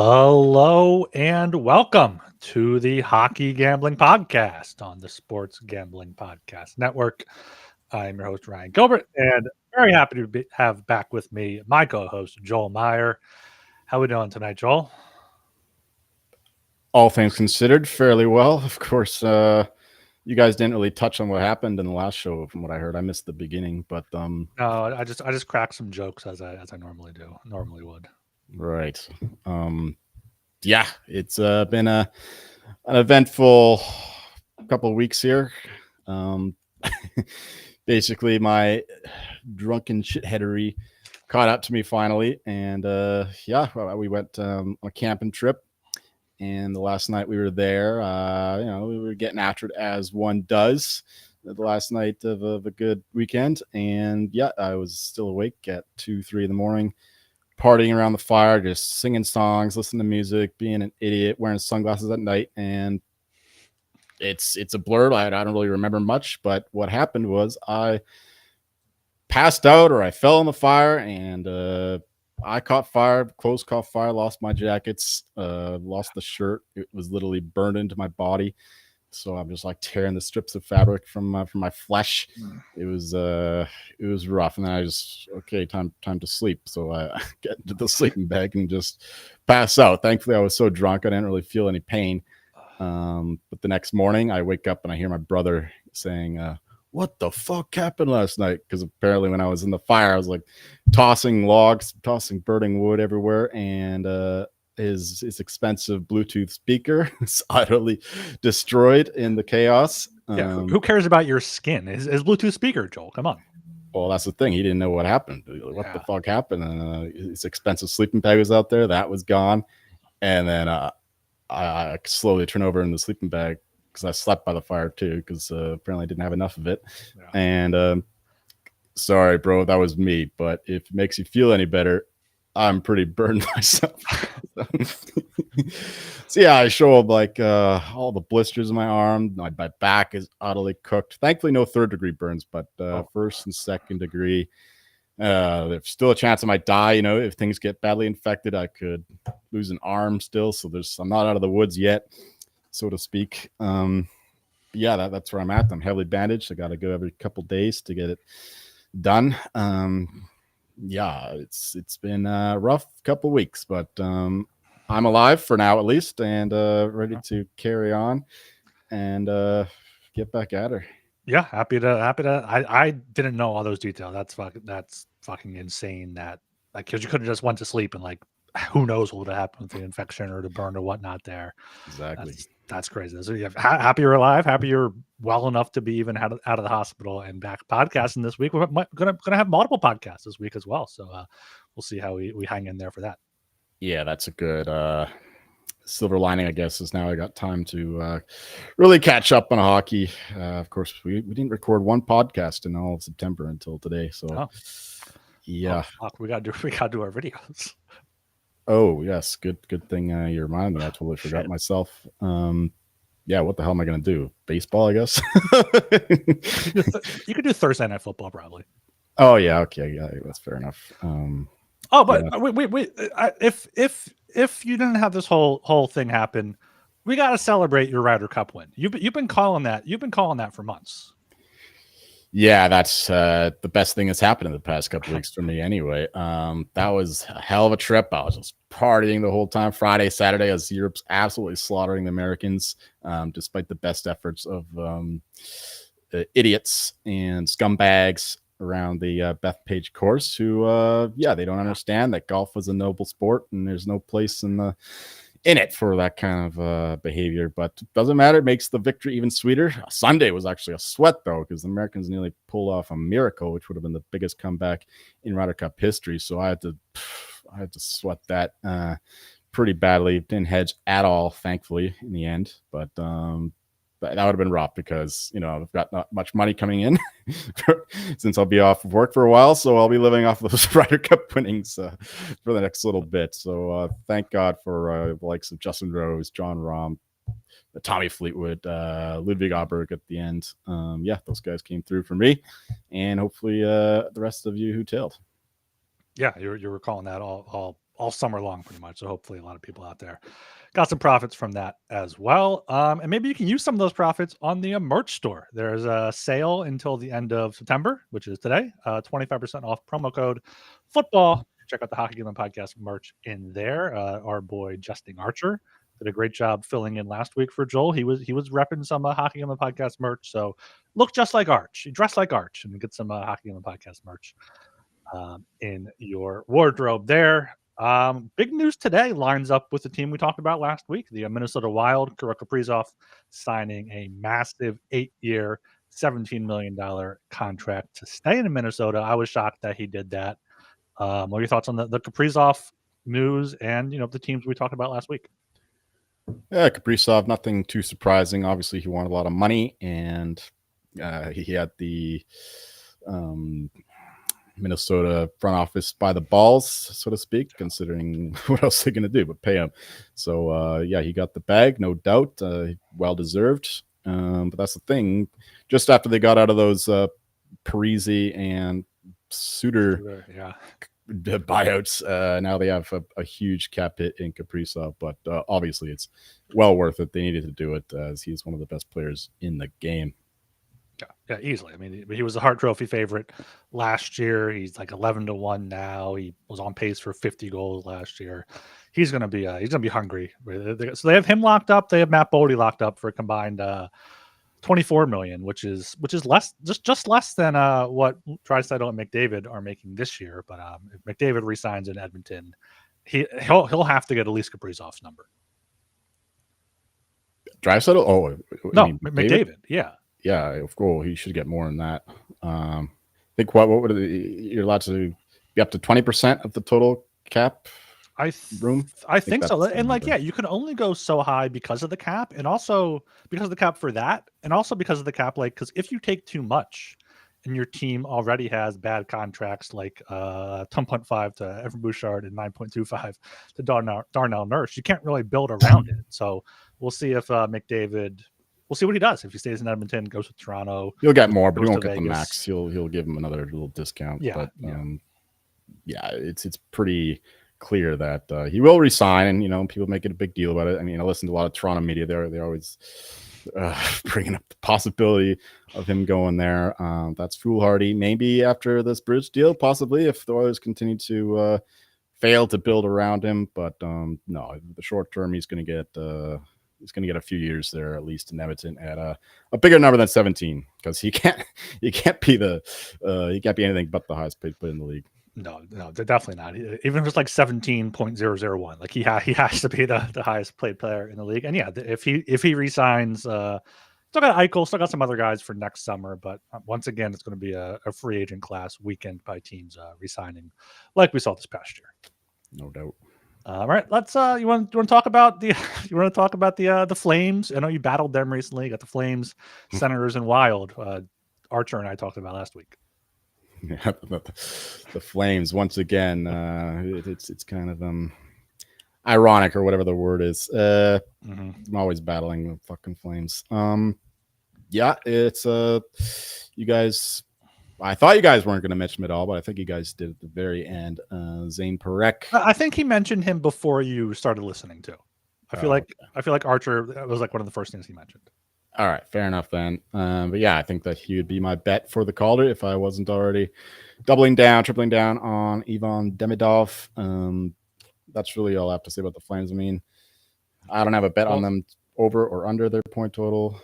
Hello and welcome to the Hockey Gambling Podcast on the Sports Gambling Podcast Network. I'm your host, Ryan Gilbert, and very happy to have back with me my co-host, Joel Meyer. How we doing tonight, Joel? All things considered, fairly well. Of course, you guys didn't really touch on what happened in the last show, from what I heard. I missed the beginning, but No, I just cracked some jokes as I normally would. Right. Yeah, it's been an eventful couple of weeks here. Basically, my drunken shitheadery caught up to me finally, and we went on a camping trip. And the last night we were there, we were getting after it as one does. The last night of a good weekend, and yeah, I was still awake at 2-3 in the morning, partying around the fire, just singing songs, listening to music, being an idiot, wearing sunglasses at night, and it's a blur. I don't really remember much, but what happened was I passed out or I fell in the fire, and I caught fire, clothes caught fire, lost my jackets, lost the shirt. It was literally burned into my body. So I'm just like tearing the strips of fabric from my flesh. It was rough. And then I just, okay, time to sleep. So I get into the sleeping bag and just pass out. Thankfully, I was so drunk I didn't really feel any pain. But the next morning I wake up and I hear my brother saying, what the fuck happened last night? Because apparently when I was in the fire, I was like tossing logs, tossing burning wood everywhere, and his expensive Bluetooth speaker is utterly destroyed in the chaos. Yeah, who cares about your skin? His Bluetooth speaker, Joel. Come on. Well, that's the thing. He didn't know what happened. What the fuck happened? And his expensive sleeping bag was out there. That was gone. And then I slowly turn over in the sleeping bag, because I slept by the fire too, because apparently I didn't have enough of it. Yeah. And sorry, bro, that was me. But if it makes you feel any better, I'm pretty burned myself. So yeah, I show up like all the blisters in my arm. My back is utterly cooked. Thankfully, no third-degree burns, but first and second degree. There's still a chance I might die. If things get badly infected, I could lose an arm still. So I'm not out of the woods yet, so to speak. That's where I'm at. I'm heavily bandaged. I got to go every couple days to get it done. It's been a rough couple weeks, but I'm alive for now at least, and ready to carry on and get back at her. Yeah, happy to. I didn't know all those details. That's fucking insane. That because you could have just went to sleep and who knows what would have happened with the infection or the burn or whatnot there. Exactly. That's crazy. So happy you're alive. Happy you're well enough to be even out of the hospital and back podcasting this week. We're gonna have multiple podcasts this week as well. So we'll see how we hang in there for that. Yeah, that's a good silver lining, I guess, is now I got time to really catch up on hockey. Of course, we didn't record one podcast in all of September until today. So yeah, we gotta do our videos. Oh yes, good thing you reminded me. I totally forgot myself. What the hell am I going to do? Baseball, I guess. You could do Thursday Night Football, probably. Oh yeah, okay, yeah, that's fair enough. Wait. If you didn't have this whole thing happen, we got to celebrate your Ryder Cup win. You've been calling that. You've been calling that for months. Yeah, that's the best thing that's happened in the past couple of weeks for me anyway. That was a hell of a trip. I was just partying the whole time. Friday, Saturday, as Europe's absolutely slaughtering the Americans, despite the best efforts of idiots and scumbags around the Bethpage course who, they don't understand that golf is a noble sport and there's no place in it for that kind of behavior, but it doesn't matter. It makes the victory even sweeter. Sunday was actually a sweat though, because the Americans nearly pulled off a miracle, which would have been the biggest comeback in Ryder Cup history. So I had to sweat that pretty badly. Didn't hedge at all, thankfully, in the end. But that would have been rough because I've got not much money coming in since I'll be off of work for a while, so I'll be living off of those Ryder Cup winnings for the next little bit. So thank God for the likes of Justin Rose, John Rahm, Tommy Fleetwood, Ludwig Aberg at the end. Those guys came through for me, and hopefully the rest of you who tailed. Yeah, you were calling that all all summer long, pretty much. So hopefully, a lot of people out there got some profits from that as well. And maybe you can use some of those profits on the merch store. There's a sale until the end of September, which is today. 25% off promo code football. Check out the Hockey Gambling Podcast merch in there. Our boy Justin Archer did a great job filling in last week for Joel. He was repping some Hockey Gambling Podcast merch. So look just like Arch, dress like Arch, and get some Hockey Gambling Podcast merch in your wardrobe there. Big news today lines up with the team we talked about last week, the Minnesota Wild. Kirill Kaprizov signing a massive 8-year, $17 million contract to stay in Minnesota. I was shocked that he did that. What are your thoughts on the Kaprizov news and the teams we talked about last week? Yeah, Kaprizov, nothing too surprising. Obviously, he wanted a lot of money, and he had the Minnesota front office by the balls, so to speak, considering what else they're going to do but pay him. So, yeah, he got the bag, no doubt. Well-deserved. But that's the thing. Just after they got out of those Parisi and Suter buyouts, now they have a huge cap hit in Kaprizov. But obviously, it's well worth it. They needed to do it as he's one of the best players in the game. Yeah, easily. I mean, he was a Hart Trophy favorite last year. He's like 11-1 now. He was on pace for 50 goals last year. He's gonna be hungry. So they have him locked up. They have Matt Boldy locked up for a combined $24 million, which is less, just less than what Draisaitl and McDavid are making this year. But if McDavid resigns in Edmonton, he'll have to get at least Kaprizov's number. Draisaitl? Oh no, McDavid. Yeah, of course, he should get more than that. I think what would you're allowed to be up to 20% of the total cap room? I think so. And you can only go so high because of the cap, and also because of the cap for that, and also because of the cap, because if you take too much and your team already has bad contracts like 10.5 to Evan Bouchard and 9.25 to Darnell Nurse, you can't really build around it. So we'll see if McDavid. We'll see what he does. If he stays in Edmonton, goes to Toronto, he'll get more, but he won't get the max. He'll give him another little discount. Yeah, it's pretty clear that he will resign, and people make it a big deal about it. I mean, I listen to a lot of Toronto media. They're always bringing up the possibility of him going there. That's foolhardy. Maybe after this bridge deal, possibly if the Oilers continue to fail to build around him. But no, the short term, he's going to get. He's going to get a few years there, at least in Edmonton, at a bigger number than 17, because he can't be anything but the highest paid player in the league. No, they're definitely not. Even if it's like 17.001, like he has to be the highest paid player in the league. And yeah, if he resigns, still got Eichel, still got some other guys for next summer. But once again, it's going to be a free agent class weekend by teams resigning, like we saw this past year. No doubt. All right, let's. You want to talk about the Flames? I know you battled them recently. You got the Flames, Senators, and Wild. Archer and I talked about last week. Yeah, the Flames once again. It's kind of ironic or whatever the word is. I'm always battling the fucking Flames. Yeah, it's you guys. I thought you guys weren't going to mention him at all, but I think you guys did at the very end. Zane Parekh. I think he mentioned him before you started listening too. I feel like Archer was like one of the first things he mentioned. All right, fair enough then. But yeah, I think that he would be my bet for the Calder if I wasn't already tripling down on Ivan Demidov. That's really all I have to say about the Flames. I mean, I don't have a bet on them over or under their point total.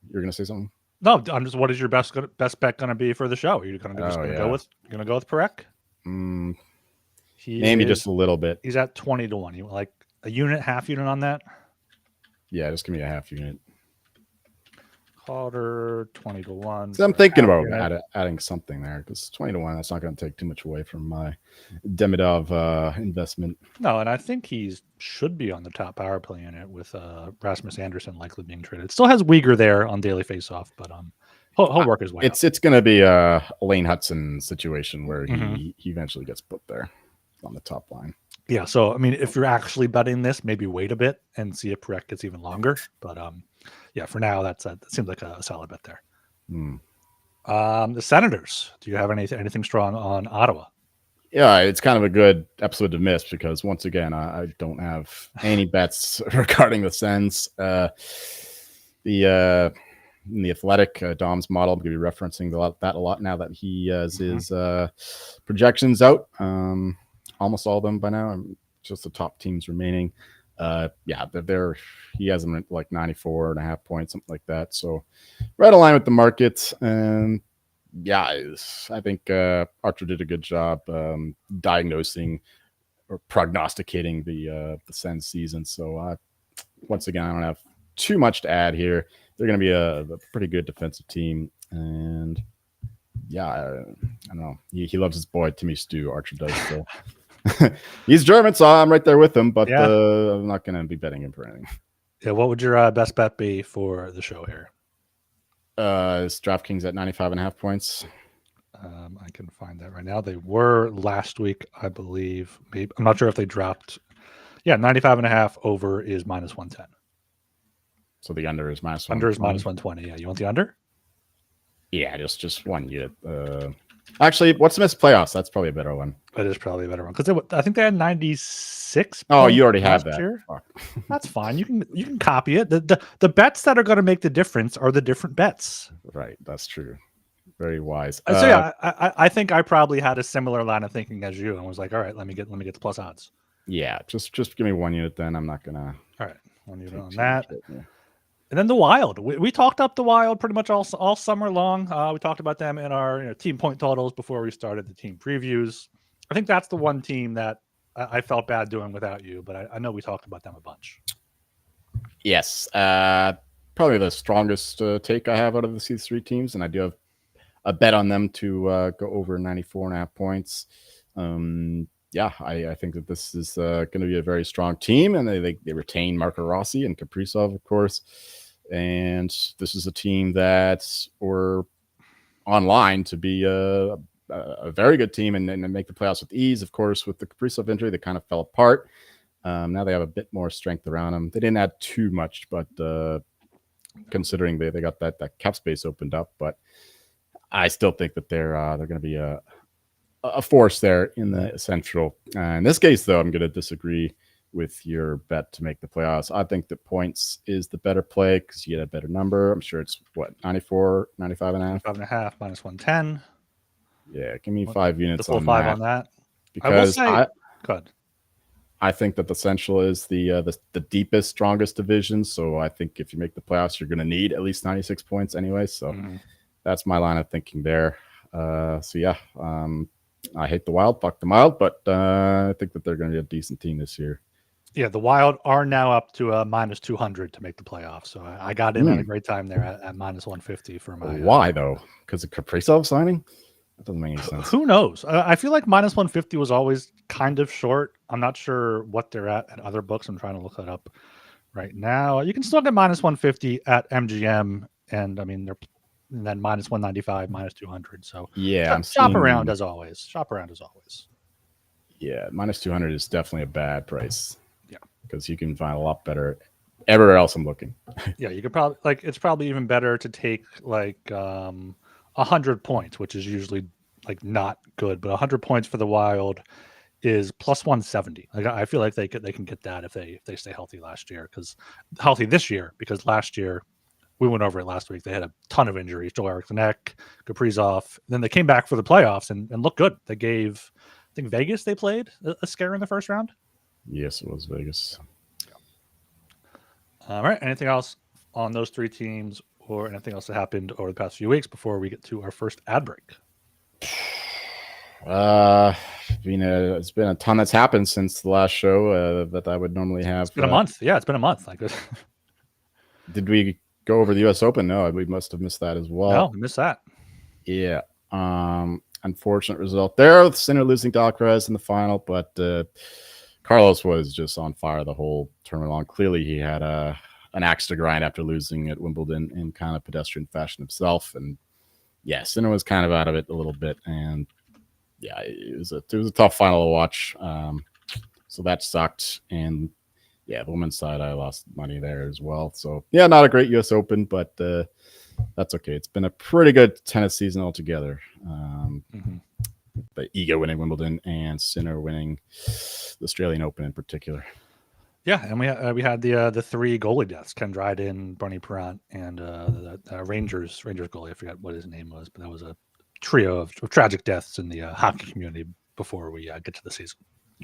You're going to say something? No, I'm just. What is your best bet going to be for the show? Are you going to go with Parekh? Maybe just a little bit. He's at 20-1. You like a unit, half unit on that? Yeah, just give me a half unit. Calder 20-1. So I'm thinking about adding something there because 20-1. That's not going to take too much away from my Demidov investment. No, and I think he should be on the top power play unit with Rasmus Anderson likely being traded. Still has Uyghur there on daily faceoff, but he'll work his way. It's going to be a Lane Hudson situation where he eventually gets put there on the top line. Yeah, so I mean, if you're actually betting this, maybe wait a bit and see if Parekh gets even longer. But yeah, for now, that seems like a solid bet there. The Senators. Do you have anything strong on Ottawa? Yeah, it's kind of a good episode to miss because once again, I don't have any bets regarding the Sens. In the Athletic Dom's model, I'm going to be referencing that a lot now that he has his projections out. Almost all of them by now. Just the top teams remaining. He has them at like 94.5 points, something like that. So right in line with the market. And I think Archer did a good job diagnosing or prognosticating the Sens season. So once again, I don't have too much to add here. They're going to be a pretty good defensive team, and I don't know. He loves his boy Timmy Stew. Archer does. So he's German, so I'm right there with him. But I'm not going to be betting him for anything. Yeah, what would your best bet be for the show here? Is DraftKings at 95.5 points? I can find that right now. They were last week, I believe. Maybe, I'm not sure if they dropped. Yeah, 95.5. Over is -110. So the under is -120. Under is -120. Yeah, you want the under? Yeah, just one unit. Actually, what's the missed playoffs? That's probably a better one. It is probably a better one because I think they had 96. Oh, you already have that. That's fine. You can copy it. The bets that are going to make the difference are the different bets. Right, that's true. Very wise. So yeah, I think I probably had a similar line of thinking as you, and was like, all right, let me get the plus odds. Yeah, just give me one unit, then I'm not gonna. All right, 1 unit on that. And then the Wild. We talked up the Wild pretty much all summer long. We talked about them in our team point totals before we started the team previews. I think that's the one team that I felt bad doing without you, but I know we talked about them a bunch. Yes, probably the strongest take I have out of these three teams, and I do have a bet on them to go over 94.5 points. I think that this is going to be a very strong team, and they retain Marco Rossi and Kaprizov, of course. And this is a team that were online to be a very good team and make the playoffs with ease. Of course, with the Kaprizov injury, they kind of fell apart. Now they have a bit more strength around them. They didn't add too much, but considering they got that cap space opened up, but I still think that they're going to be a force there in the Central. In this case, though, I'm going to disagree with your bet to make the playoffs. I think that points is the better play because you get a better number. I'm sure it's 94, 95.5? 95.5 -110. Yeah, give me 5 units the full on 5 that. on that. Because I think that the Central is the deepest, strongest division. So I think if you make the playoffs, you're going to need at least 96 points anyway. So that's my line of thinking there. I hate the Wild, fuck the Wild, but I think that they're going to be a decent team this year. Yeah, the Wild are now up to -200 to make the playoffs. So I got in at a great time there at -150 for my. Why though? Because of Kaprizov signing? That doesn't make any sense. Who knows? I feel like -150 was always kind of short. I'm not sure what they're at other books. I'm trying to look that up right now. You can still get -150 at MGM, and I mean then -195, -200. So yeah, shop around as always. Shop around as always. Yeah, -200 is definitely a bad price. Yeah, because you can find a lot better everywhere else I'm looking. Yeah, you could probably it's probably even better to take 100 points, which is usually not good, but 100 points for the Wild is +170. I feel like they can get that if they stay healthy this year, because last year we went over it last week. They had a ton of injuries. Joel Eriksson, Kaprizov. Then they came back for the playoffs and looked good. They gave, I think Vegas, they played a scare in the first round. Yes, it was Vegas. All right. Anything else on those three teams or anything else that happened over the past few weeks before we get to our first ad break? It's been a ton that's happened since the last show that I would normally have. It's been a month. Yeah, it's been a month. Did we go over the U.S. Open? No, we must have missed that as well. No, we missed that. Yeah. Unfortunate result there with Sinner losing to Alcaraz in the final, but Carlos was just on fire the whole tournament long. Clearly, he had an axe to grind after losing at Wimbledon in kind of pedestrian fashion himself. And yeah, Sinner was kind of out of it a little bit. And yeah, it was a tough final to watch. So that sucked. And yeah, the women's side, I lost money there as well. So yeah, not a great U.S. Open, but that's okay. It's been a pretty good tennis season altogether. But Iga winning Wimbledon and Sinner winning the Australian Open in particular. Yeah, and we had the three goalie deaths: Ken Dryden, Bernie Perrant, and the Rangers goalie. I forgot what his name was, but that was a trio of tragic deaths in the hockey community before we get to the season.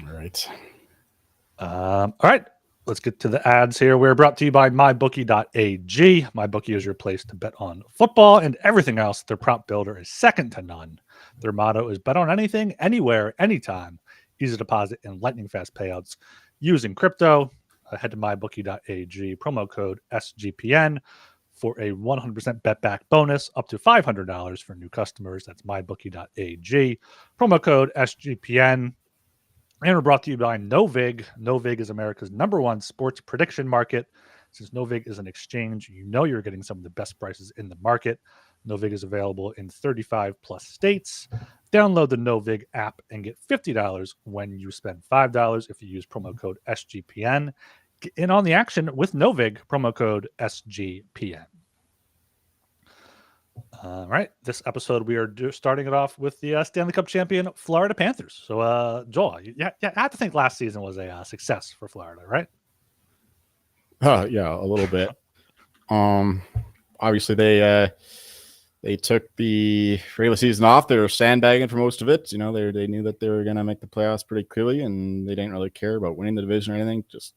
All right. All right, let's get to the ads here. We're brought to you by MyBookie.ag. MyBookie is your place to bet on football and everything else. Their prop builder is second to none. Their motto is bet on anything, anywhere, anytime. Easy deposit and lightning fast payouts using crypto. Head to MyBookie.ag, promo code SGPN for a 100% bet back bonus up to $500 for new customers. That's MyBookie.ag, promo code SGPN. And we're brought to you by Novig. Novig is America's #1 sports prediction market. Since Novig is an exchange, you know you're getting some of the best prices in the market. Novig is available in 35 plus states. Download the Novig app and get $50 when you spend $5 if you use promo code SGPN. Get in on the action with Novig, promo code SGPN. All right, this episode we are starting it off with the Stanley Cup champion Florida Panthers. So, Joel, I have to think last season was a success for Florida, right? Yeah, a little bit. Obviously they took the regular season off. They were sandbagging for most of it. You know, they knew that they were going to make the playoffs pretty clearly, and they didn't really care about winning the division or anything. Just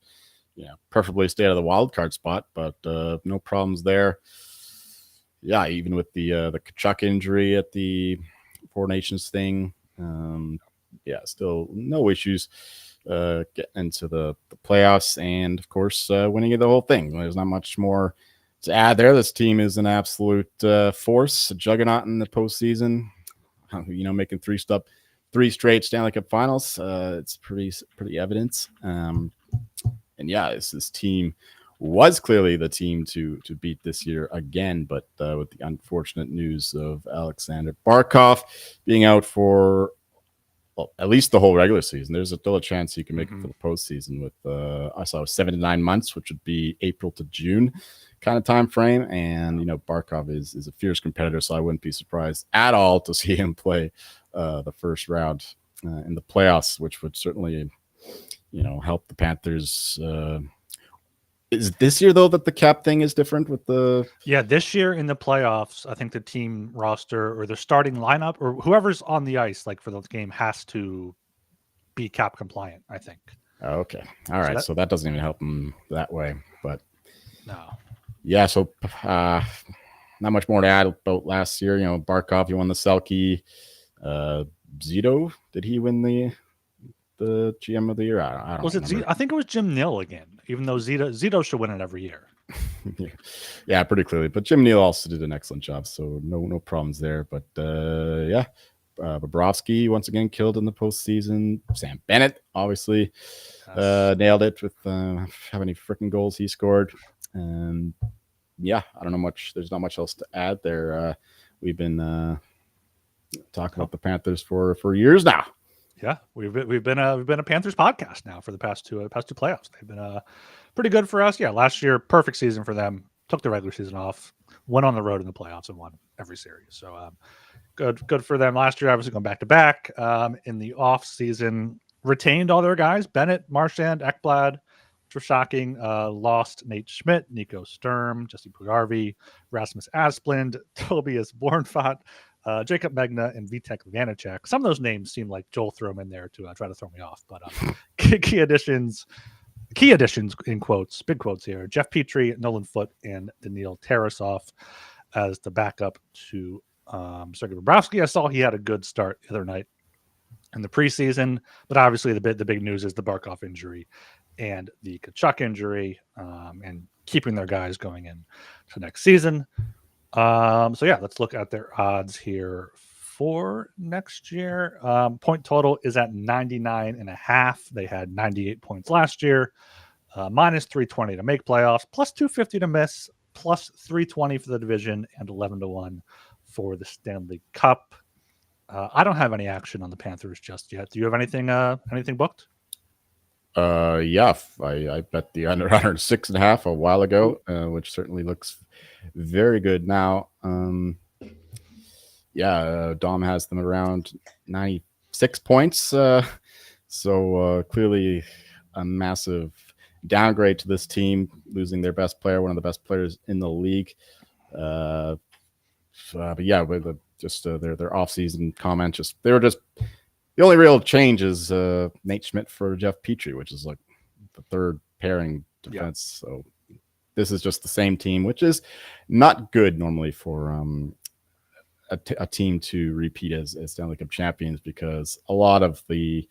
preferably stay out of the wild card spot, but no problems there. Yeah, even with the Kachuk injury at the Four Nations thing, still no issues getting into the playoffs, and of course winning the whole thing. There's not much more to add there. This team is an absolute force, a juggernaut in the postseason. Making three straight Stanley Cup Finals. It's pretty evident. This team was clearly the team to beat this year again, but with the unfortunate news of Alexander Barkov being out for at least the whole regular season. There's still a chance he can make it for the postseason with I saw 7 to 9 months, which would be April to June kind of time frame. And Barkov is a fierce competitor, so I wouldn't be surprised at all to see him play the first round in the playoffs, which would certainly help the Panthers. Is it this year, though, that the cap thing is different with the... Yeah, this year in the playoffs, I think the team roster or the starting lineup or whoever's on the ice for the game has to be cap compliant, I think. Okay. All right. So that doesn't even help them that way. But no. Yeah, so not much more to add about last year. Barkov, he won the Selke. Zito, did he win the GM of the year? I don't. Was it Zito? I think it was Jim Nill again. Even though Zito should win it every year. Yeah, pretty clearly. But Jim Nill also did an excellent job, so no problems there. But Bobrovsky once again killed in the postseason. Sam Bennett obviously nailed it with how many freaking goals he scored. I don't know much. There's not much else to add there. We've been talking about the Panthers for years now. Yeah, we've been a Panthers podcast now for the past two playoffs. They've been pretty good for us. Yeah, last year perfect season for them. Took the regular season off, went on the road in the playoffs and won every series. So good for them last year. Obviously going back to back in the off season, retained all their guys: Bennett, Marchand, Ekblad, which was shocking. Lost Nate Schmidt, Nico Sturm, Jesse Pugarvi, Rasmus Asplund, Tobias Bornfot, Jacob Megna, and Vitek Vanacek. Some of those names seem like Joel threw them in there to try to throw me off, but key additions in quotes, big quotes here: Jeff Petrie, Nolan Foote, and Daniil Tarasov as the backup to Sergei Bobrovsky. I saw he had a good start the other night in the preseason, but obviously the big news is the Barkov injury and the Kachuk injury, and keeping their guys going in to next season. Let's look at their odds here for next year. Point total is at 99.5. They had 98 points last year. Minus 320 to make playoffs, plus 250 to miss, plus 320 for the division, and 11-1 for the Stanley Cup. I don't have any action on the Panthers just yet. Do you have anything booked? I bet the under 106.5 a while ago, which certainly looks very good now. Dom has them around 96 points. So clearly a massive downgrade to this team, losing their best player, one of the best players in the league. But yeah, with their off-season comments, they were just the only real change is Nate Schmidt for Jeff Petrie, which is like the third pairing defense. Yeah. So this is just the same team, which is not good normally for a team to repeat as Stanley Cup champions, because a lot of the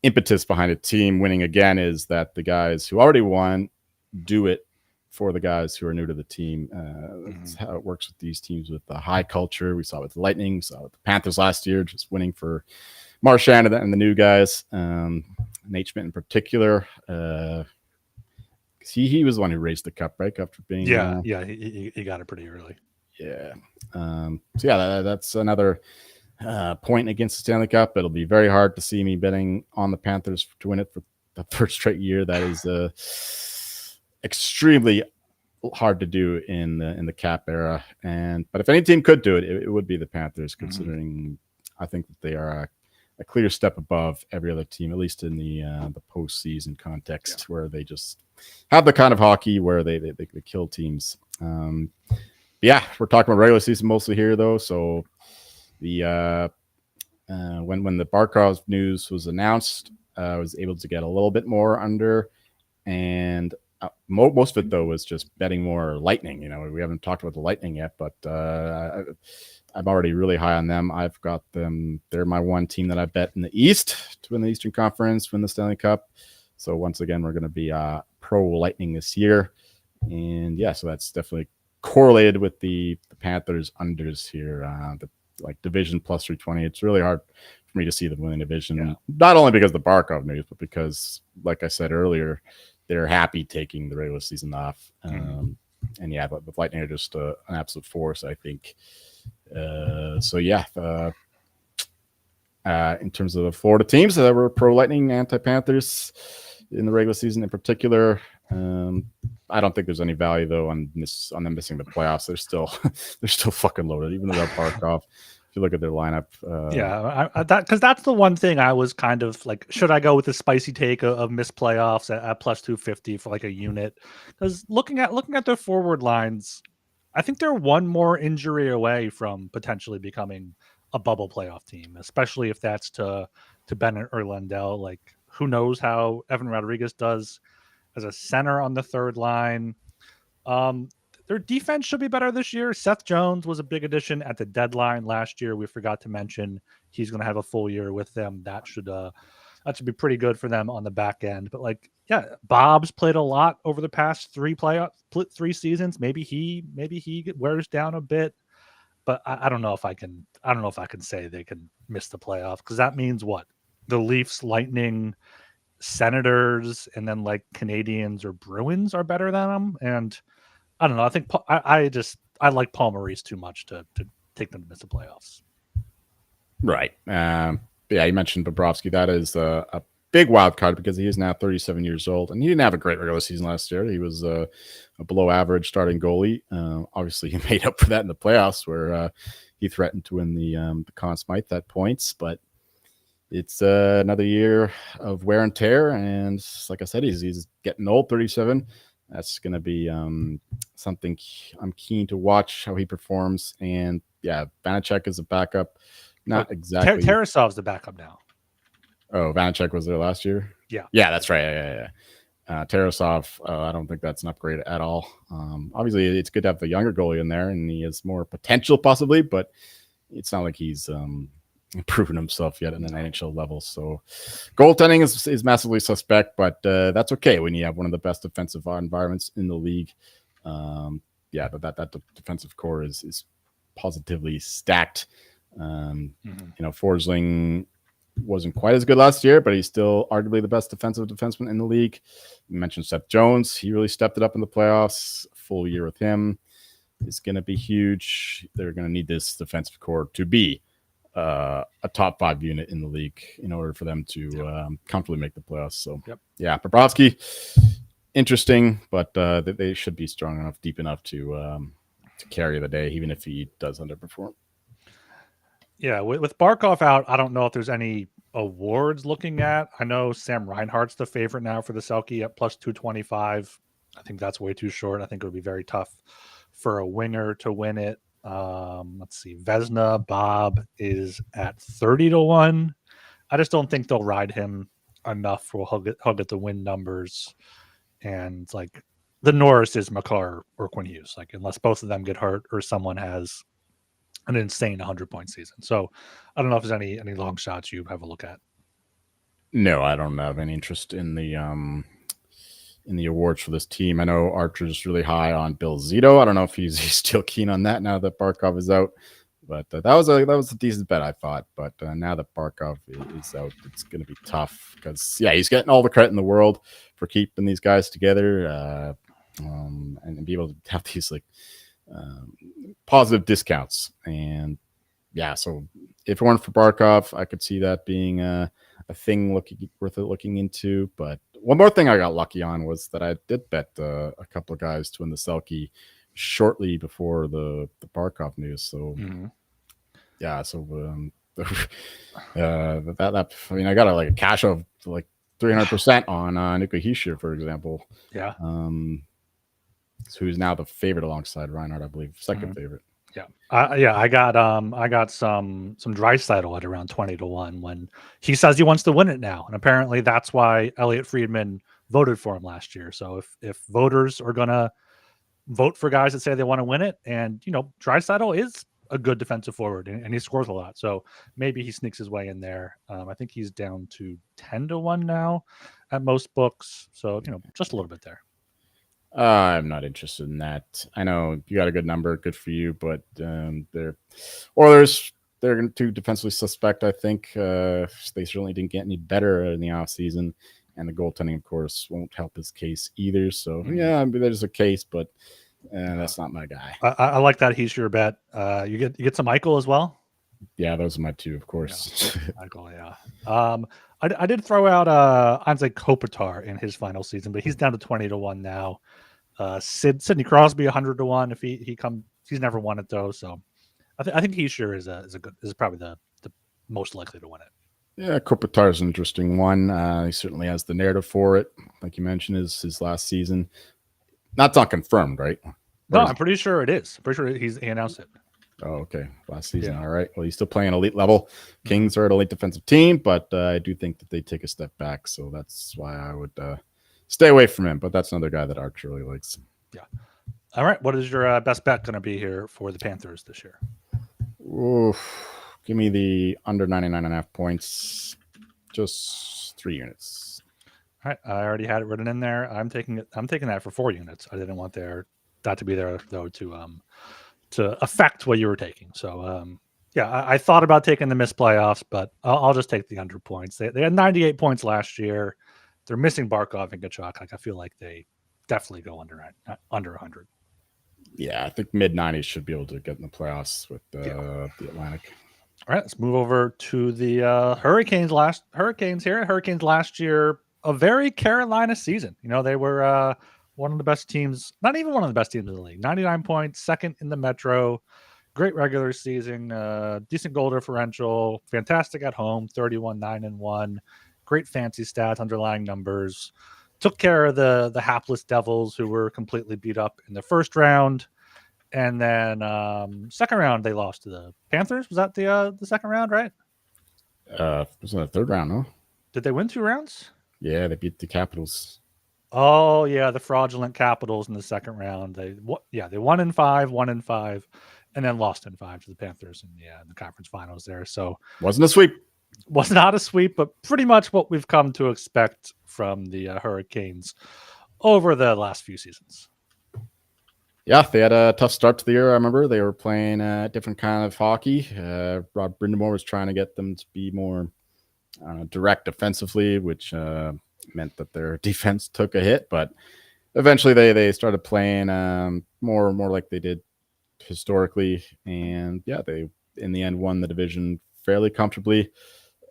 impetus behind a team winning again is that the guys who already won do it for the guys who are new to the team. That's how it works with these teams with the high culture. We saw it with the Lightning, we saw it with the Panthers last year, just winning for Marchand and the new guys. Nate Schmidt in particular, he was the one who raised the cup, right? After being he got it pretty early. Yeah. So yeah, that's another point against the Stanley Cup. It'll be very hard to see me betting on the Panthers to win it for the third straight year. That is extremely hard to do in the cap era. But if any team could do it, it would be the Panthers, considering I think that they are a clear step above every other team, at least in the postseason context, where they just have the kind of hockey where they kill teams. Yeah, we're talking about regular season mostly here, though. So the when the Barkov news was announced, I was able to get a little bit more under, and most of it though was just betting more Lightning. You know, we haven't talked about the Lightning yet, but I'm already really high on them. I've got them. They're my one team that I bet in the East to win the Eastern Conference, win the Stanley Cup. So once again, we're going to be pro Lightning this year, and yeah, so that's definitely correlated with the Panthers unders here. Like division plus 320. It's really hard for me to see them winning division, not only because of the Barkov news, but because, like I said earlier, they're happy taking the regular season off. And yeah, but the Lightning are just an absolute force, I think. So yeah, in terms of the Florida teams that were pro Lightning, anti Panthers in the regular season in particular, I don't think there's any value though on them missing the playoffs. They're still fucking loaded, even without Barkov. If you look at their lineup, because that's the one thing I was kind of like, should I go with the spicy take of missed playoffs at plus 250 for like a unit? Because looking at their forward lines, I think they're one more injury away from potentially becoming a bubble playoff team, especially if that's to Bennett or Lundell. Like, who knows how Evan Rodriguez does as a center on the third line. Their defense should be better this year. Seth Jones was a big addition at the deadline last year. We forgot to mention he's going to have a full year with them. That should be pretty good for them on the back end. But like, yeah, Bob's played a lot over the past three seasons. Maybe he wears down a bit, but I don't know if I can say they can miss the playoff, because that means what? The Leafs, Lightning, Senators, and then like Canadians or Bruins are better than them. And I don't know. I think I like Paul Maurice too much to take them to miss the playoffs. Right. Yeah, you mentioned Bobrovsky. That is a big wild card because he is now 37 years old, and he didn't have a great regular season last year. He was a below average starting goalie. Obviously, he made up for that in the playoffs, where he threatened to win the Conn Smythe at points. But it's another year of wear and tear, and like I said, he's getting old, 37. That's going to be something I'm keen to watch how he performs. And yeah, Vanacek is a backup. Not exactly. Tarasov's the backup now. Oh, Vanacek was there last year? Yeah, that's right. Yeah. Tarasov, I don't think that's an upgrade at all. Obviously, it's good to have the younger goalie in there, and he has more potential possibly, but it's not like he's proven himself yet in an NHL level. So goaltending is massively suspect, but that's okay when you have one of the best defensive environments in the league. Yeah, but that defensive core is positively stacked. You know, Forsling wasn't quite as good last year, but he's still arguably the best defensive defenseman in the league. You mentioned Seth Jones. He really stepped it up in the playoffs. Full year with him is going to be huge. They're going to need this defensive core to be a top 5 unit in the league in order for them to comfortably make the playoffs. So yeah, Bobrovsky, interesting, but they should be strong enough, deep enough to carry the day, even if he does underperform. Yeah, with Barkov out, I don't know if there's any awards looking at. I know Sam Reinhart's the favorite now for the Selke at plus 225. I think that's way too short. I think it would be very tough for a winger to win it. Let's see. Vesna Bob is at 30 to 1. I just don't think they'll ride him enough for he'll get the win numbers. And like the Norris is McCarr or Quinn Hughes. Like unless both of them get hurt or someone has an insane 100-point season. So I don't know if there's any long shots you have a look at. No, I don't have any interest in the awards for this team. I know Archer's really high on Bill Zito. I don't know if he's still keen on that now that Barkov is out. But that was a decent bet, I thought. But now that Barkov is out, it's going to be tough because he's getting all the credit in the world for keeping these guys together and be able to have these positive discounts. And so if it weren't for Barkov, I could see that being a thing worth looking into. But one more thing I got lucky on was that I did bet a couple of guys to win the Selke shortly before the Barkov news. So that I mean, I got a cash of 300% on Nico Hischier, for example. Yeah. Who's now the favorite alongside Reinhardt, I believe, second favorite. Yeah. I got some Draisaitl at around 20 to 1 when he says he wants to win it now. And apparently that's why Elliot Friedman voted for him last year. So if voters are gonna vote for guys that say they want to win it, and Draisaitl is a good defensive forward and he scores a lot. So maybe he sneaks his way in there. I think he's down to 10 to 1 now at most books. So, just a little bit there. I'm not interested in that. I know you got a good number, good for you, but they're too defensively suspect. I think they certainly didn't get any better in the offseason, and the goaltending, of course, won't help his case either. So there's a case, but that's not my guy. I like that. He's your bet. You get some Eichel as well. Yeah, those are my two, of course. Yeah. Eichel, yeah. I did throw out Anze Kopitar in his final season, but he's down to 20 to 1 now. Sidney Crosby 100 to 1 if he comes. He's never won it though, so I think he sure is probably the most likely to win it. Yeah, Kopitar is an interesting one. He certainly has the narrative for it. Like you mentioned, is his last season. That's not confirmed, right? No, I'm pretty sure it is. Pretty sure he announced it. Oh, okay. Last season. Yeah. All right. Well, he's still playing elite level. Kings are an elite defensive team, but I do think that they take a step back. So that's why I would stay away from him. But that's another guy that Archer really likes. Yeah. All right. What is your best bet going to be here for the Panthers this year? Oof. Give me the under 99.5 points. Just 3 units. All right. I already had it written in there. I'm taking that for 4 units. I didn't want that to be there though to affect what you were taking. So I thought about taking the missed playoffs, but I'll just take the under points. They had 98 points last year. They're missing Barkov and Tkachuk. I feel like they definitely go under 100. Yeah, I think mid-90s should be able to get in the playoffs with the Atlantic. All right, let's move over to the Hurricanes. Hurricanes last year, a very Carolina season. They were one of the best teams, not even one of the best teams in the league. 99 points, second in the Metro. Great regular season, decent goal differential, fantastic at home, 31-9-1. Great fancy stats, underlying numbers. Took care of the hapless Devils who were completely beat up in the first round. And then second round, they lost to the Panthers. Was that the second round, right? It was in the third round, no? Did they win 2 rounds? Yeah, they beat the Capitals. Oh, yeah, the fraudulent Capitals in the second round. They won in 5, and then lost in 5 to the Panthers in the conference finals there. So wasn't a sweep. Was not a sweep, but pretty much what we've come to expect from the Hurricanes over the last few seasons. Yeah, they had a tough start to the year. I remember they were playing a different kind of hockey. Rod Brindamore was trying to get them to be more direct offensively, which meant that their defense took a hit. But eventually they started playing more like they did historically. And they, in the end, won the division fairly comfortably.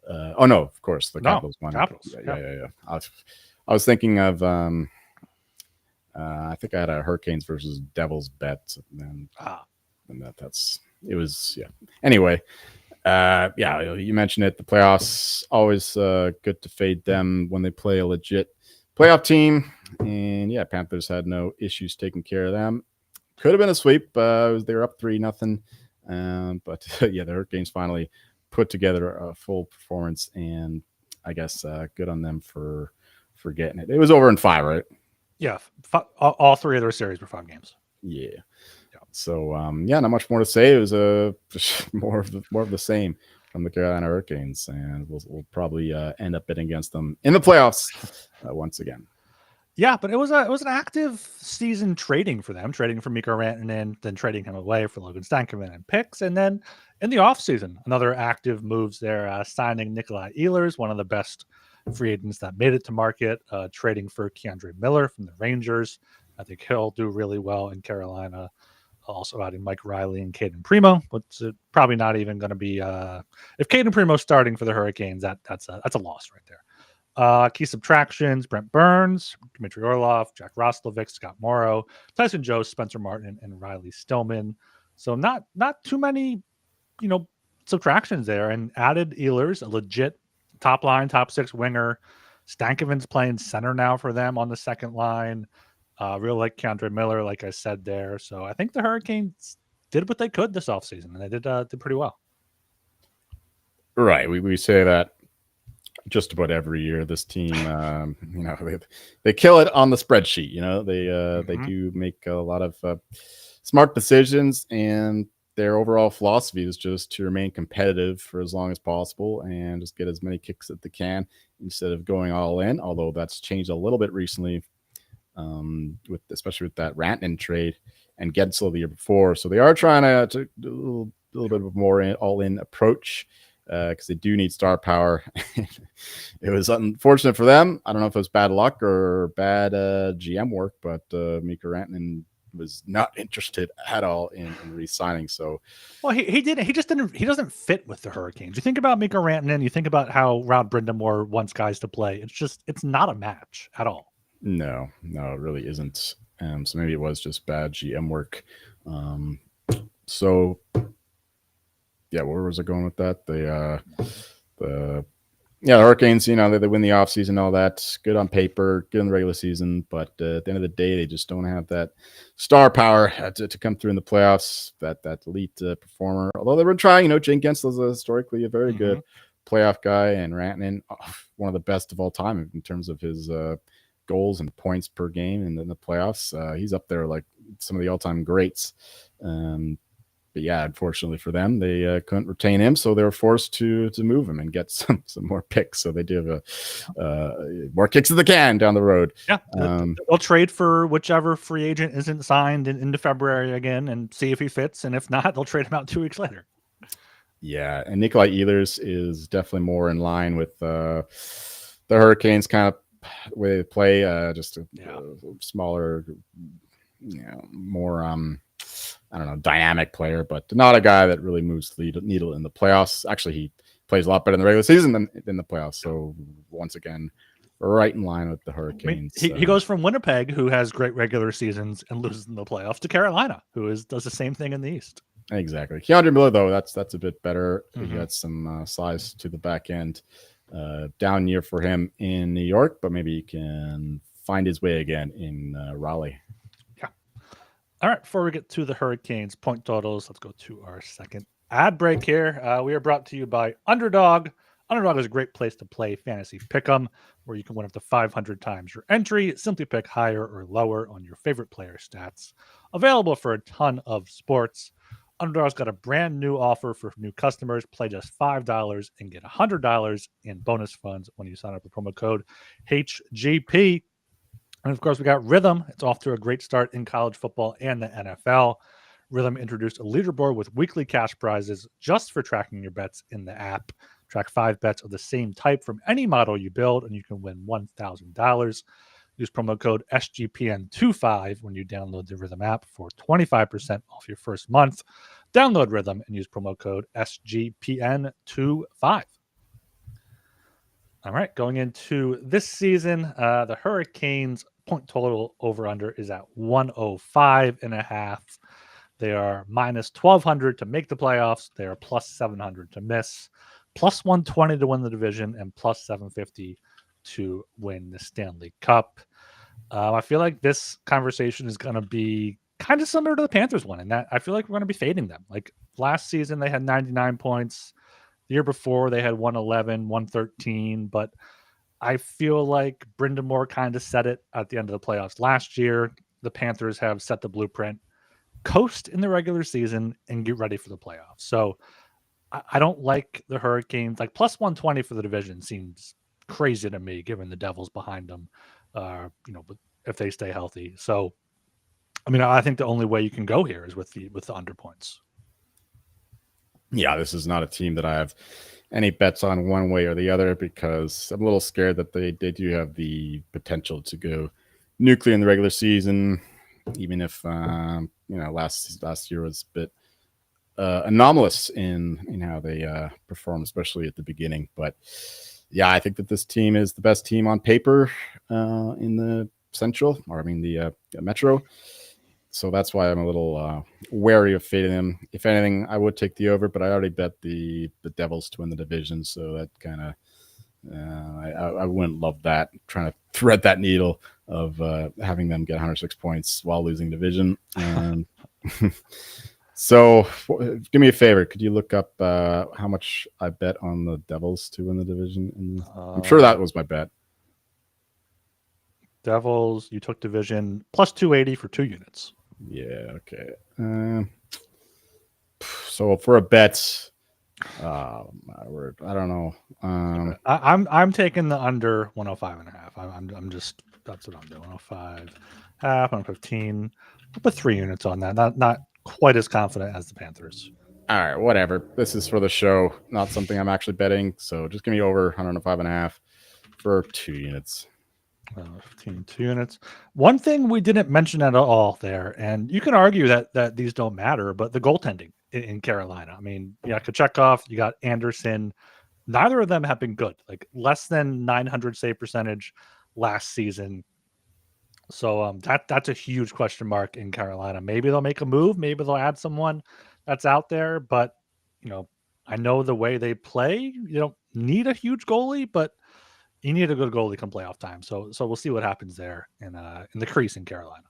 No, of course, the Capitals won. Capitals. Yeah. I was thinking of I think I had a Hurricanes versus Devils bet, and that's it was. Yeah. Anyway, Yeah, you mentioned it. The playoffs, always good to fade them when they play a legit playoff team. And yeah, Panthers had no issues taking care of them. Could have been a sweep. They were up 3-0. But yeah, the Hurricanes finally put together a full performance, and I guess good on them for getting it. It was over in 5, right? Yeah, all 3 of their series were 5 games. Yeah. So yeah, not much more to say. It was more of the same from the Carolina Hurricanes, and we'll probably end up betting against them in the playoffs once again. Yeah, but it was an active season trading for them, trading for Mikko Rantanen, then trading him away for Logan Stankoven and picks, and then in the offseason, another active moves there, signing Nikolai Ehlers, one of the best free agents that made it to market, trading for Keandre Miller from the Rangers. I think he'll do really well in Carolina. Also adding Mike Riley and Caden Primo, but probably not even going to be. If Caden Primo's starting for the Hurricanes, that's a loss right there. Key subtractions: Brent Burns, Dmitry Orlov, Jack Roslovic, Scott Morrow, Tyson Joe, Spencer Martin, and Riley Stillman. So not too many, subtractions there. And added Ehlers, a legit top line, top 6 winger. Stankoven's playing center now for them on the second line. Real like Keandre Miller, like I said there. So I think the Hurricanes did what they could this offseason, and they did pretty well. Right. We say that just about every year. This team, they kill it on the spreadsheet. They do make a lot of smart decisions, and their overall philosophy is just to remain competitive for as long as possible and just get as many kicks that they can instead of going all in. Although that's changed a little bit recently, especially with that Rantanen trade and Gensel the year before. So they are trying to do a little bit of a more all-in approach because they do need star power. It was unfortunate for them. I don't know if it was bad luck or bad GM work, but Mikko Rantanen was not interested at all in re-signing. So, well, he didn't. He just didn't. He doesn't fit with the Hurricanes. You think about Mikko Rantanen. You think about how Rod Brind'Amour wants guys to play. It's not a match at all. No, it really isn't. So maybe it was just bad GM work. So yeah, where was I going with that? The Hurricanes, they win the offseason and all that. Good on paper, good in the regular season, but at the end of the day, they just don't have that star power to come through in the playoffs, that elite performer. Although they were trying, Jane Gensel is historically a very good playoff guy, and Rantanen, one of the best of all time in terms of his goals and points per game in the playoffs. He's up there like some of the all-time greats. But yeah, unfortunately for them, they couldn't retain him, so they were forced to move him and get some more picks. So they do have more kicks in the can down the road. Yeah, they'll trade for whichever free agent isn't signed into February again and see if he fits, and if not, they'll trade him out 2 weeks later. Yeah, and Nikolai Ehlers is definitely more in line with the Hurricanes kind of way they play. Just a smaller, more I don't know, dynamic player, but not a guy that really moves the needle in the playoffs. Actually, he plays a lot better in the regular season than in the playoffs. So once again, right in line with the Hurricanes. I mean, he goes from Winnipeg, who has great regular seasons and loses in the playoffs, to Carolina, who does the same thing in the East. Exactly. Keandre Miller, though, that's a bit better. He had some size to the back end. Down year for him in New York, but maybe he can find his way again in Raleigh. All right, before we get to the Hurricanes point totals, let's go to our second ad break here. We are brought to you by Underdog. Underdog is a great place to play fantasy pick'em, where you can win up to 500 times your entry. Simply pick higher or lower on your favorite player stats. Available for a ton of sports. Underdog's got a brand new offer for new customers. Play just $5 and get $100 in bonus funds when you sign up with promo code HGP. And of course, we got Rhythm. It's off to a great start in college football and the NFL. Rhythm introduced a leaderboard with weekly cash prizes just for tracking your bets in the app. Track 5 bets of the same type from any model you build, and you can win $1,000. Use promo code SGPN25 when you download the Rhythm app for 25% off your first month. Download Rhythm and use promo code SGPN25. All right, going into this season, the Hurricanes point total over under is at 105.5. They are minus 1,200 to make the playoffs. They are plus 700 to miss, plus 120 to win the division, and plus 750 to win the Stanley Cup. I feel like this conversation is going to be kind of similar to the Panthers one, in that I feel like we're going to be fading them. Like last season, they had 99 points. The year before, they had 111, 113. But I feel like Brendan Moore kind of said it at the end of the playoffs last year. The Panthers have set the blueprint. Coast in the regular season and get ready for the playoffs. So I don't like the Hurricanes. Like plus 120 for the division seems crazy to me, given the Devils behind them. But if they stay healthy. So, I mean, I think the only way you can go here is with the under points. Yeah, this is not a team that I have any bets on one way or the other, because I'm a little scared that they do have the potential to go nuclear in the regular season, even if last year was a bit anomalous in how they perform, especially at the beginning. But yeah, I think that this team is the best team on paper in the Central, the Metro. So that's why I'm a little wary of fading them. If anything, I would take the over, but I already bet the Devils to win the division. So that kind of I wouldn't love that, trying to thread that needle of having them get 106 points while losing division. So do me a favor. Could you look up how much I bet on the Devils to win the division? I'm sure that was my bet. Devils, you took division plus 280 for 2 units. Yeah, okay. So for a bet, my word, I don't know. I'm taking the under 105.5. I'm just, that's what I'm doing. 105 half, 115. I'll put 3 units on that. Not quite as confident as the Panthers. All right, whatever. This is for the show, not something I'm actually betting. So just give me over 105.5 for 2 units. 15, 2 units. One thing we didn't mention at all there, and you can argue that these don't matter, but the goaltending in Carolina. I mean, you got Kochetkov, you got Anderson. Neither of them have been good. Like less than 900 save percentage last season. So that's a huge question mark in Carolina. Maybe they'll make a move. Maybe they'll add someone that's out there. But I know the way they play. You don't need a huge goalie, but you need a good goalie come playoff time. So we'll see what happens there in the crease in Carolina.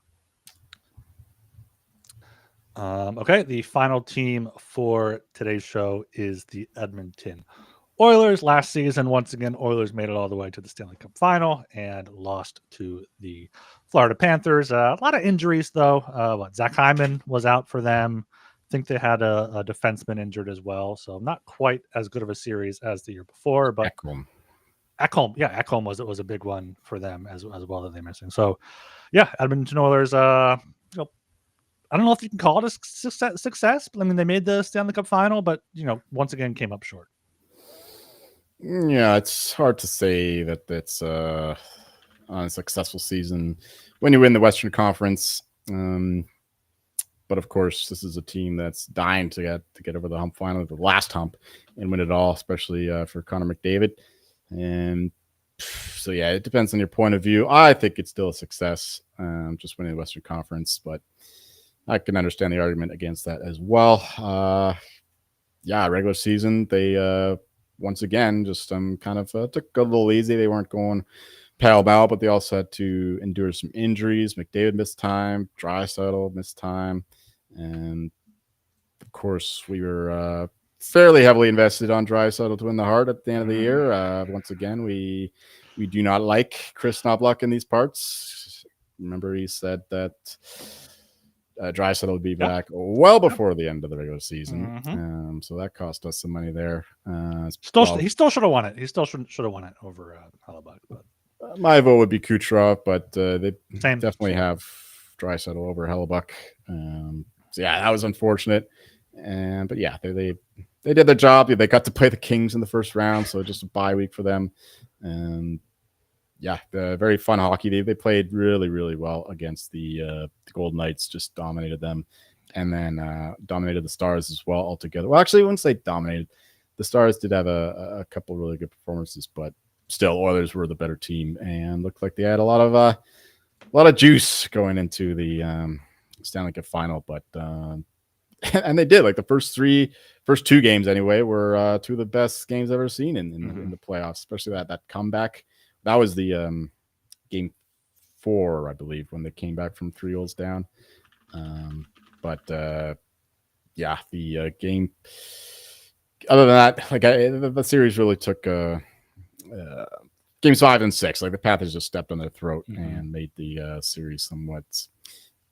Okay, the final team for today's show is the Edmonton Oilers. Last season, once again, Oilers made it all the way to the Stanley Cup final and lost to the Florida Panthers. A lot of injuries, though. Zach Hyman was out for them. I think they had a defenseman injured as well. So not quite as good of a series as the year before. But Ekholm was a big one for them as well that they're missing. So, yeah, Edmonton Oilers. I don't know if you can call it a success. I mean, they made the Stanley Cup final, but once again came up short. Yeah, it's hard to say that it's a successful season when you win the Western Conference. But of course, this is a team that's dying to get over the hump, finally, the last hump, and win it all, especially for Connor McDavid. And so, yeah, it depends on your point of view. I think it's still a success, just winning the Western Conference, but I can understand the argument against that as well. Regular season, they once again just kind of took a little easy. They weren't going pell-mell, but they also had to endure some injuries. McDavid missed time, Draisaitl missed time, and of course we were fairly heavily invested on Draisaitl to win the Hart at the end of the year. Once again, we do not like Chris Knoblauch in these parts. Remember, he said that Draisaitl would be back well before the end of the regular season. So that cost us some money there. He still should have won it. He still should have won it over Hellebuyck. But my vote would be Kucherov, but they definitely have Draisaitl over Hellebuyck. So yeah, that was unfortunate. But yeah, they did their job. They got to play the Kings in the first round, so just a bye week for them. And yeah, the very fun hockey. They played really, really well against the Golden Knights, just dominated them, and then dominated the Stars as well altogether. Well, actually, once they dominated, the Stars did have a couple really good performances, but still, Oilers were the better team and looked like they had a lot of juice going into the Stanley Cup final. But and they did. Like the first two games anyway were two of the best games I've ever seen in the playoffs, especially that comeback. That was the game 4, I believe, when they came back from 3 goals down. But the game. Other than that, like the series really took games 5 and 6. Like the Panthers just stepped on their throat and made the series somewhat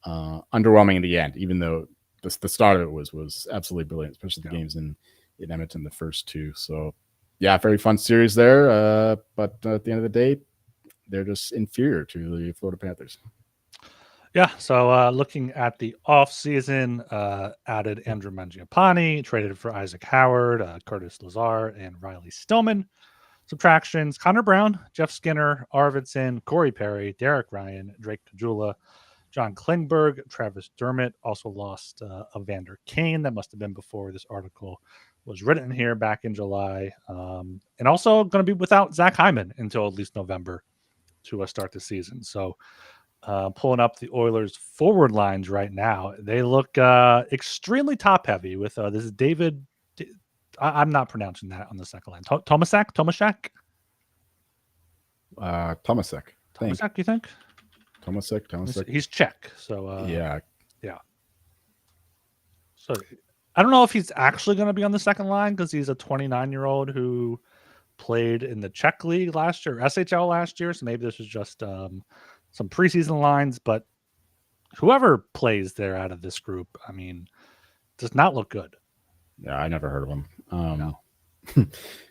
underwhelming in the end. Even though the start of it was absolutely brilliant, especially the games in Edmonton, the first 2. So yeah, very fun series there. But at the end of the day, they're just inferior to the Florida Panthers. Yeah, so looking at the offseason, added Andrew Mangiapane, traded for Isaac Howard, Curtis Lazar, and Riley Stillman. Subtractions: Connor Brown, Jeff Skinner, Arvidsson, Corey Perry, Derek Ryan, Drake Kajula, John Klingberg, Travis Dermott. Also lost Evander Kane. That must have been before this article was written here back in July. And also going to be without Zach Hyman until at least November to start the season. So pulling up the Oilers forward lines right now, they look extremely top heavy with this is David. I'm not pronouncing that on the second line. Tomaszak? Tomasek. Tomaszak, you think? Tomaszek. He's Czech. So yeah. So I don't know if he's actually going to be on the second line because he's a 29-year-old who played in the Czech league last year, SHL last year. So maybe this was just some preseason lines, but whoever plays there out of this group, I mean, does not look good. Yeah, I never heard of him. No.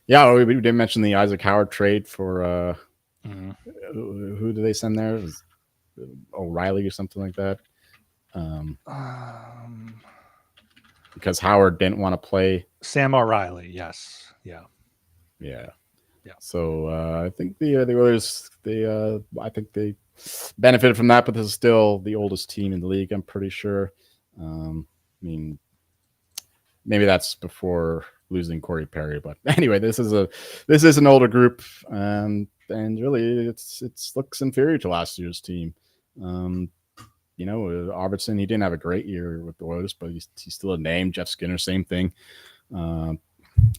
Yeah, we did mention the Isaac Howard trade for who do they send there? It was O'Reilly or something like that. Because Howard didn't want to play. Sam O'Reilly, yes, yeah. So I think the Oilers, I think they benefited from that, but this is still the oldest team in the league, I'm pretty sure. I mean, maybe that's before losing Corey Perry, but anyway, this is an older group, and really it looks inferior to last year's team. Arvidsson, he didn't have a great year with the Oilers, but he's still a name. Jeff Skinner, same thing.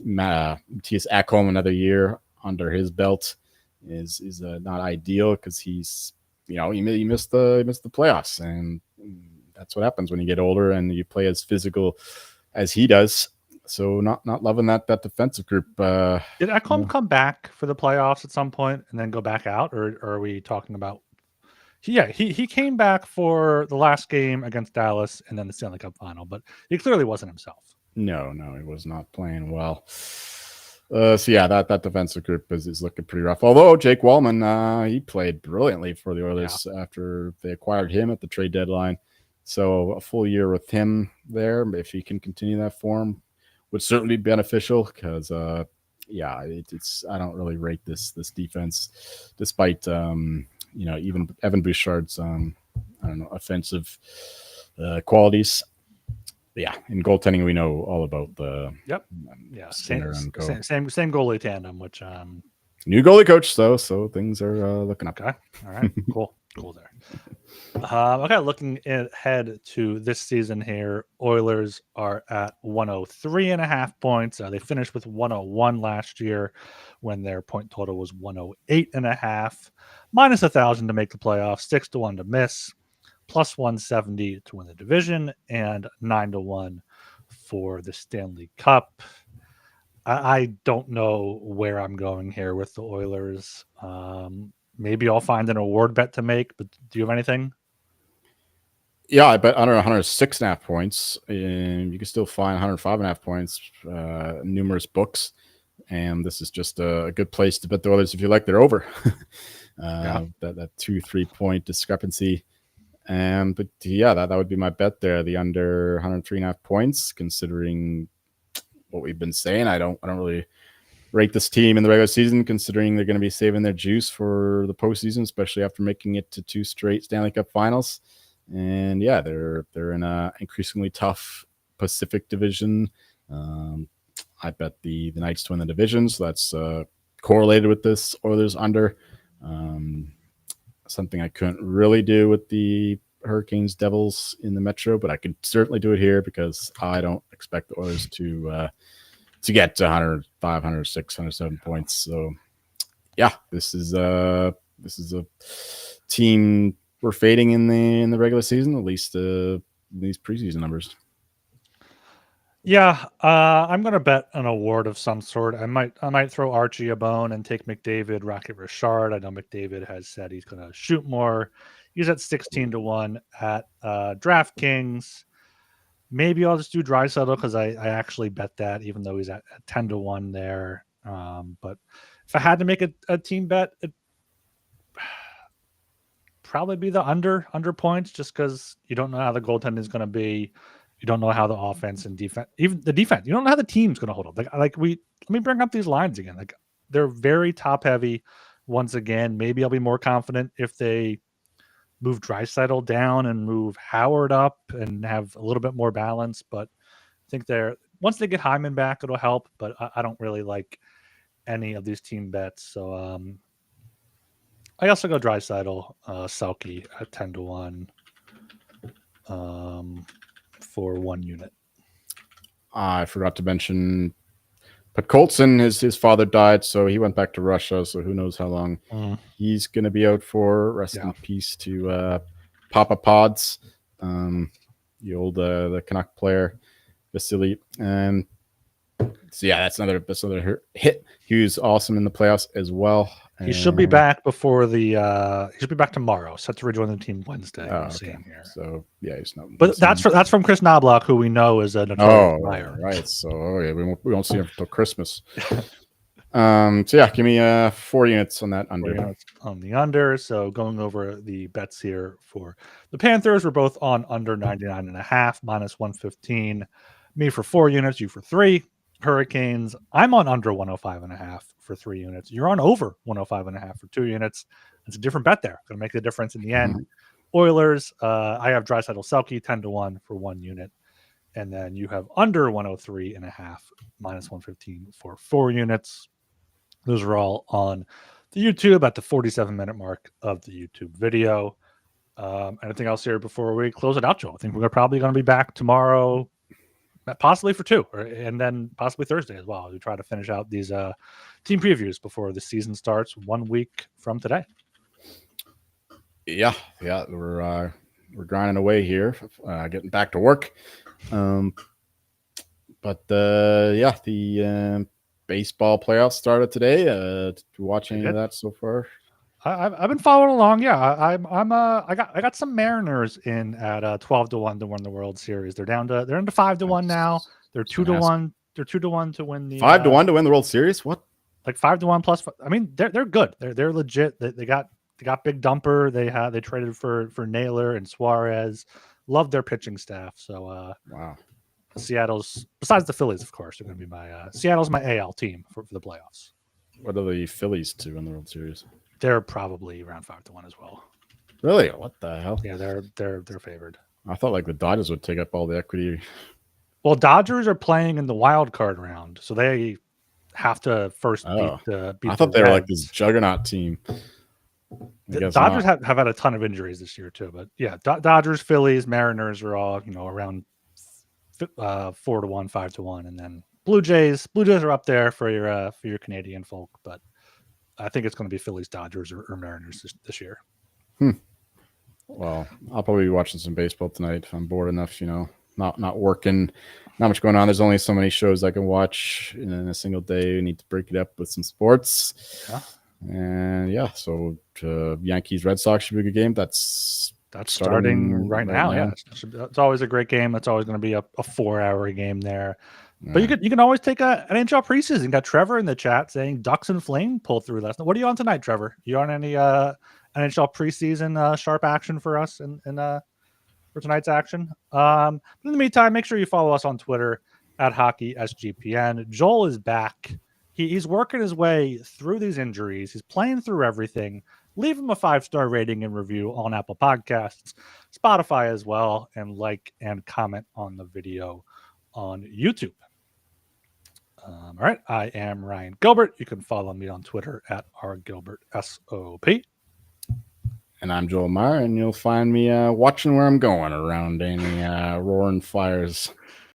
Matthias Ekholm, another year under his belt is not ideal because he's he missed the playoffs, and that's what happens when you get older and you play as physical as he does. So not loving that defensive group. Did Ekholm come back for the playoffs at some point and then go back out, or are we talking about? He came back for the last game against Dallas and then the Stanley Cup final, but he clearly wasn't himself. No, he was not playing well. That defensive group is looking pretty rough. Although Jake Wallman, he played brilliantly for the Oilers after they acquired him at the trade deadline. So a full year with him there, if he can continue that form, would certainly be beneficial because, it's I don't really rate this defense, despite even Evan Bouchard's offensive qualities. Yeah, in goaltending, we know all about the same goalie tandem, which new goalie coach, so things are looking up. Okay, all right, cool there. Okay, looking ahead to this season here, Oilers are at 103.5 points. They finished with 101 last year when their point total was 108.5, minus 1,000 to make the playoffs, 6-1 to miss, plus 170 to win the division, and 9-1 for the Stanley Cup. I don't know where I'm going here with the Oilers. Maybe I'll find an award bet to make, but do you have anything? Yeah, I bet under 106.5 points, and you can still find 105.5 points, numerous books. And this is just a good place to bet the Oilers if you like their over. That 2-3 point discrepancy. But that would be my bet there. The under 103.5 points, considering what we've been saying. I don't really rate this team in the regular season, considering they're going to be saving their juice for the postseason, especially after making it to 2 straight Stanley Cup finals. And they're in a increasingly tough Pacific division. I bet the Knights to win the division, so that's correlated with this Oilers under. Something I couldn't really do with the Hurricanes Devils in the Metro, but I could certainly do it here because I don't expect the Oilers to get to 100, 500, 600, 7 points. So yeah, this is a team we're fading in the regular season, at least these preseason numbers. Yeah, I'm gonna bet an award of some sort. I might throw Archie a bone and take McDavid, Rocket Richard. I know McDavid has said he's gonna shoot more. He's at 16-1 at DraftKings. Maybe I'll just do Draisaitl because I actually bet that, even though he's at 10-1 there. But if I had to make a team bet, it'd probably be the under points, just because you don't know how the goaltending is going to be. You don't know how the offense and defense, even the defense, you don't know how the team's going to hold up. Let me bring up these lines again. Like, they're very top heavy. Once again, maybe I'll be more confident if they move Draisaitl down and move Howard up and have a little bit more balance. But I think once they get Hyman back, it'll help. But I don't really like any of these team bets. So I also go Draisaitl, Selke at 10-1 for 1 unit. I forgot to mention, but Colson, his father died, so he went back to Russia. So who knows how long he's going to be out for. Rest in peace to Papa Pods, the old the Canuck player, Vasily. And so yeah, that's another hit. He was awesome in the playoffs as well. He should be back before he should be back tomorrow. Set to rejoin the team Wednesday. Okay. Here. So yeah, he's not. But that's from Chris Knobloch, who we know is a notorious liar. Right. So we won't see him until Christmas. So yeah, give me 4 units on that under. On the under. So going over the bets here for the Panthers, we're both on under 99.5 minus 115. Me for 4 units, you for 3. Hurricanes, I'm on under 105.5 for 3 units. You're on over 105.5 for 2 units. It's a different bet there. Going to make the difference in the end. Oilers, I have Draisaitl Selke 10-1 for 1 unit. And then you have under 103.5 minus 115 for 4 units. Those are all on the YouTube at the 47-minute mark of the YouTube video. Anything else here before we close it out, Joe? I think we're probably going to be back tomorrow, possibly for 2, and then possibly Thursday as well. We try to finish out these team previews before the season starts 1 week from today. Yeah, we're grinding away here, getting back to work. But the baseball playoffs started today. Did you watch any of that so far? I've been following along. Yeah, I got some Mariners in at 12-1 to win the World Series. They're into 5-1 now. They're 2-1. They're 2-1 to win the 5-1 to win the World Series. What? Like 5-1 plus. I mean, they're good. They're legit. They got Big Dumper. They traded for Naylor and Suarez. Love their pitching staff. So wow. Seattle's, besides the Phillies, of course, are going to be Seattle's my AL team for the playoffs. What are the Phillies to win the World Series? They're probably around 5-1 as well. Really? What the hell? Yeah, they're favored. I thought like the Dodgers would take up all the equity. Well, Dodgers are playing in the wild card round, so they have to first beat I thought they were like this juggernaut team. The Dodgers have had a ton of injuries this year too, but yeah, Dodgers, Phillies, Mariners are all around 4-1, 5-1, and then Blue Jays are up there for your Canadian folk, but I think it's going to be Phillies, Dodgers, or Mariners this year. Well, I'll probably be watching some baseball tonight if I'm bored enough. Not working, not much going on. There's only so many shows I can watch in a single day. I need to break it up with some sports. Yeah. And so Yankees Red Sox should be a good game. That's starting right now. Yeah, it's always a great game. It's always going to be a 4-hour game there. But you can always take an NHL preseason. Got Trevor in the chat saying Ducks and Flame pulled through last night. What are you on tonight, Trevor? You on any NHL preseason sharp action for us for tonight's action? But in the meantime, make sure you follow us on Twitter at HockeySGPN. Joel is back. He's working his way through these injuries. He's playing through everything. Leave him a 5-star rating and review on Apple Podcasts, Spotify as well, and like and comment on the video on YouTube. All right, I am Ryan Gilbert. You can follow me on Twitter at rgilbertsop. And I'm Joel Meyer, and you'll find me watching where I'm going around any roaring fires.